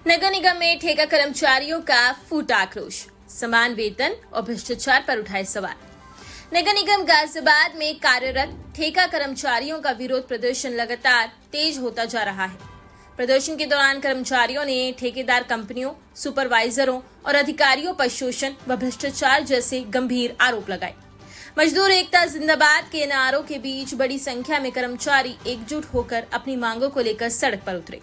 नगर निगम में ठेका कर्मचारियों का फूटा आक्रोश, समान वेतन और भ्रष्टाचार पर उठाए सवाल। नगर निगम गाजियाबाद में कार्यरत ठेका कर्मचारियों का विरोध प्रदर्शन लगातार तेज होता जा रहा है। प्रदर्शन के दौरान कर्मचारियों ने ठेकेदार कंपनियों, सुपरवाइजरों और अधिकारियों पर शोषण व भ्रष्टाचार जैसे गंभीर आरोप लगाए। मजदूर एकता जिंदाबाद के नारों के बीच बड़ी संख्या में कर्मचारी एकजुट होकर अपनी मांगों को लेकर सड़क पर उतरे।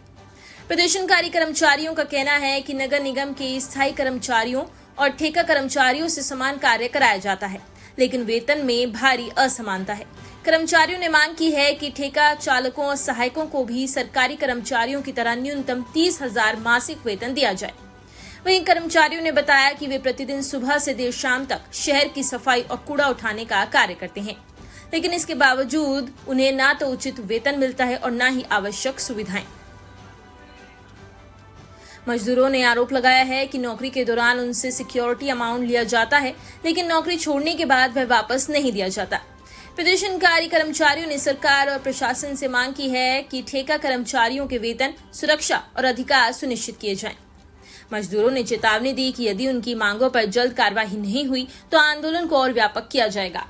प्रदर्शनकारी कर्मचारियों का कहना है कि नगर निगम के स्थायी कर्मचारियों और ठेका कर्मचारियों से समान कार्य कराया जाता है, लेकिन वेतन में भारी असमानता है। कर्मचारियों ने मांग की है कि ठेका चालकों और सहायकों को भी सरकारी कर्मचारियों की तरह न्यूनतम 30,000 मासिक वेतन दिया जाए। वहीं कर्मचारियों ने बताया कि वे प्रतिदिन सुबह से देर शाम तक शहर की सफाई और कूड़ा उठाने का कार्य करते हैं, लेकिन इसके बावजूद उन्हें न तो उचित वेतन मिलता है और न ही आवश्यक सुविधाएं। मजदूरों ने आरोप लगाया है कि नौकरी के दौरान उनसे सिक्योरिटी अमाउंट लिया जाता है, लेकिन नौकरी छोड़ने के बाद वह वापस नहीं दिया जाता। प्रदर्शनकारी कर्मचारियों ने सरकार और प्रशासन से मांग की है कि ठेका कर्मचारियों के वेतन, सुरक्षा और अधिकार सुनिश्चित किए जाएं। मजदूरों ने चेतावनी दी कि यदि उनकी मांगों पर जल्द कार्रवाई नहीं हुई तो आंदोलन को और व्यापक किया जाएगा।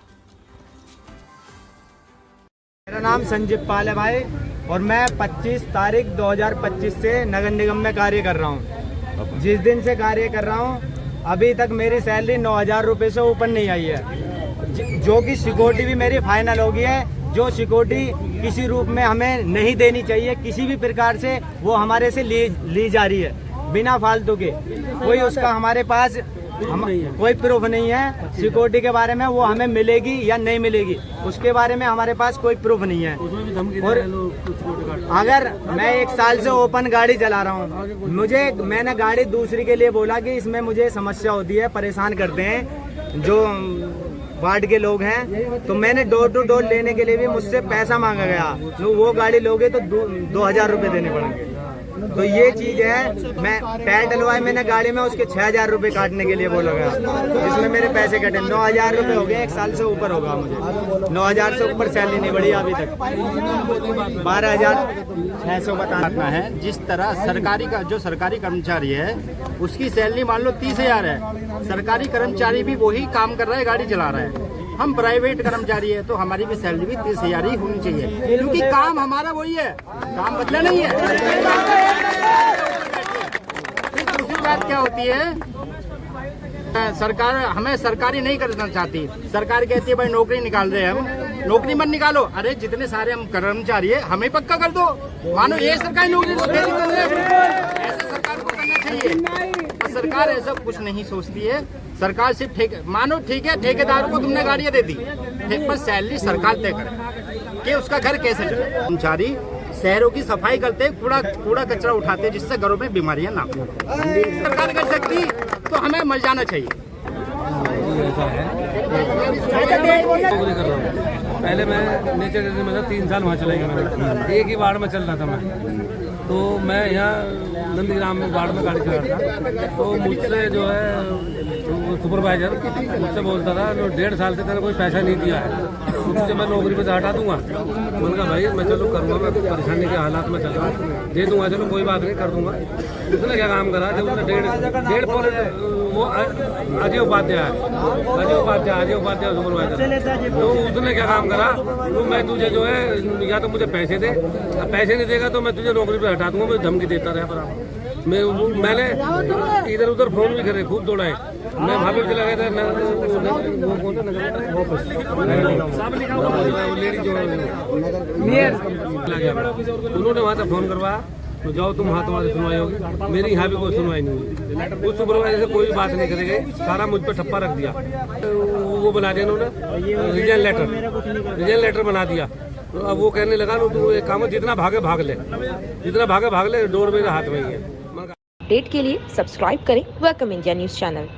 मेरा नाम संजीव पाल है भाई, और मैं 25 तारीख 2025 से नगर निगम में कार्य कर रहा हूँ। जिस दिन से कार्य कर रहा हूँ अभी तक मेरी सैलरी 9,000 रुपये से ऊपर नहीं आई है, जो कि सिक्योरिटी भी मेरी फाइनल हो गई है। जो सिक्योरिटी किसी रूप में हमें नहीं देनी चाहिए, किसी भी प्रकार से वो हमारे से ली जा रही है बिना फालतू के। कोई उसका हमारे पास कोई प्रूफ नहीं है सिक्योरिटी के बारे में, वो हमें मिलेगी या नहीं मिलेगी उसके बारे में हमारे पास कोई प्रूफ नहीं है। और अगर मैं 1 साल से ओपन गाड़ी चला रहा हूँ, मैंने गाड़ी दूसरी के लिए बोला कि इसमें मुझे समस्या होती है, परेशान करते हैं जो वार्ड के लोग हैं, तो मैंने डोर टू डोर लेने के लिए भी मुझसे पैसा मांगा गया। तो वो गाड़ी लोगे तो 2,000 रुपये देने पड़ेंगे। तो ये चीज है, मैं पैर डलवाए मैंने गाड़ी में, उसके 6,000 रुपये काटने के लिए बोला गया, जिसमें मेरे पैसे कटे। 9,000 रुपये हो गए, 1 साल से ऊपर होगा मुझे। 9,000 से ऊपर सैलरी नहीं बढ़ी अभी तक। 12,600 बताना है। जिस तरह सरकारी कर्मचारी है उसकी सैलरी मान लो 30,000 है। सरकारी कर्मचारी भी वही काम कर रहा है, गाड़ी चला रहा है। हम प्राइवेट कर्मचारी है तो हमारी भी सैलरी भी 30,000 ही होनी चाहिए, क्योंकि काम हमारा वही है, काम बदला नहीं है। दूसरी बात क्या होती है, सरकार हमें सरकारी नहीं करना चाहती। सरकार कहती है भाई नौकरी निकाल रहे हैं हम, नौकरी मत निकालो। अरे जितने सारे हम कर्मचारी है हमें पक्का कर दो, मानो ये सरकारी नौकरी ऐसा सरकार को करना चाहिए। और सरकार ऐसा कुछ नहीं सोचती है। सरकार सिर्फ मानो ठीक है, ठेकेदारों को तुमने गाड़ियां दे दी, पर सैलरी सरकार तय करे कि उसका घर कैसे चले। कर्मचारी शहरों की सफाई करते, कूड़ा कचरा उठाते, जिससे घरों में बीमारियां ना हो। सरकार कर सकती तो हमें मर जाना चाहिए। पहले मैं नेचर में 3 साल वहाँ चला गया, मैंने एक ही वार्ड में चल रहा था मैं। तो मैं यहाँ नंदीग्राम में वार्ड में गाड़ी चला रहा था, तो मुझसे जो है सुपरवाइजर मुझसे बोलता था 1.5 साल से तेरे कोई पैसा नहीं दिया है, तो मुझे मैं नौकरी पे से हटा दूंगा। मैंने कहा भाई मैं चलो करूँगा, मैं परेशानी के हालात में चल रहा हूँ, दे दूंगा, चलो कोई बात नहीं कर दूंगा। उसने क्या काम करा, जब उसने डेढ़ वो अजय उपाध्याय सुपरवाइजर, तो उसने क्या काम करा, तो मैं तुझे जो है या तो मुझे पैसे दे, पैसे नहीं देगा तो मैं तुझे नौकरी पे हटा दूंगा। मुझे धमकी देता रहा बराबर। मैंने इधर उधर फोन भी करे, खूब दौड़ाए। मैं वहाँ पे चला गया था, उन्होंने वहाँ से फोन करवाया, तो जाओ तुम, वहाँ तुम्हारी सुनवाई होगी। मेरी यहाँ भी कोई सुनवाई नहीं हुई। उस सुपरवाइजर से कोई बात नहीं करेगी, सारा मुझ पर ठप्पा रख दिया। वो बना दिया उन्होंने रिजाइन लेटर बना दिया। तो अब वो कहने लगा तो एक काम है, जितना भागे भाग ले, डोर मेरे हाथ में ही है। अपडेट के लिए सब्सक्राइब करें वेलकम इंडिया न्यूज चैनल।